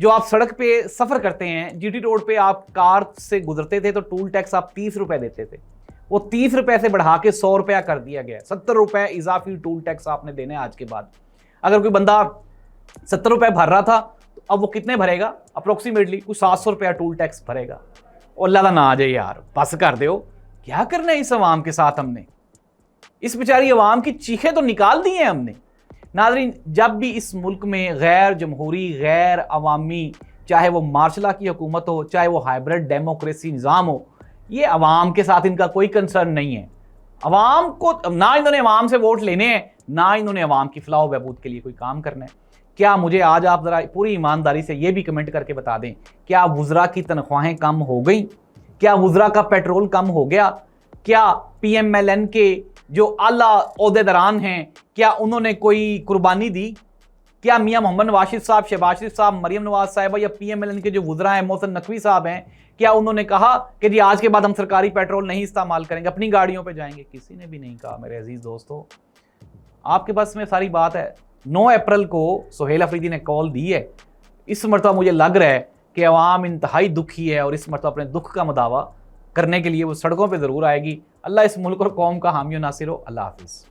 جو آپ سڑک پہ سفر کرتے ہیں، جی ٹی روڈ پہ آپ کار سے گزرتے تھے تو ٹول ٹیکس آپ 30 روپے دیتے تھے، وہ 30 روپے سے بڑھا کے 100 روپیہ کر دیا گیا ہے۔ 70 روپے اضافی ٹول ٹیکس آپ نے دینے آج کے بعد۔ اگر کوئی بندہ 70 روپے بھر رہا تھا تو اب وہ کتنے بھرے گا؟ اپروکسیمیٹلی کوئی 700 روپیہ ٹول ٹیکس بھرے گا۔ اور اللہ نہ آ جائے یار، بس کر دیو، کیا کرنا ہے اس عوام کے ساتھ ہم نے؟ اس بیچاری عوام کی چیخیں تو نکال دی ہیں ہم نے۔ ناظرین، جب بھی اس ملک میں غیر جمہوری، غیر عوامی، چاہے وہ مارشل لا کی حکومت ہو، چاہے وہ ہائبرڈ ڈیموکریسی نظام ہو، یہ عوام کے ساتھ ان کا کوئی کنسرن نہیں ہے۔ عوام کو نہ انہوں نے عوام سے ووٹ لینے ہیں، نہ انہوں نے عوام کی فلاح و بہبود کے لیے کوئی کام کرنا ہے۔ کیا مجھے آج آپ ذرا پوری ایمانداری سے یہ بھی کمنٹ کر کے بتا دیں، کیا وزراء کی تنخواہیں کم ہو گئیں؟ کیا وزراء کا پیٹرول کم ہو گیا؟ کیا پی ایم ایل این کے جو اعلیٰ عہدیداران ہیں، کیا انہوں نے کوئی قربانی دی؟ کیا میاں محمد نواز شریف صاحب، شہباز شریف صاحب، مریم نواز صاحبہ یا پی ایم ایل این کے جو وزراء ہیں، محسن نقوی صاحب ہیں، کیا انہوں نے کہا کہ جی آج کے بعد ہم سرکاری پیٹرول نہیں استعمال کریں گے، اپنی گاڑیوں پہ جائیں گے؟ کسی نے بھی نہیں کہا میرے عزیز دوستو۔ آپ کے پاس میں ساری بات ہے۔ 9 اپریل کو سہیل افریدی نے کال دی ہے۔ اس مرتبہ مجھے لگ رہا ہے کہ عوام انتہائی دکھی ہے اور اس مرتبہ اپنے دکھ کا مداوع کرنے کے لیے وہ سڑکوں پہ ضرور آئے گی۔ اللہ اس ملک اور قوم کا حامی و ناصر ہو۔ اللہ حافظ۔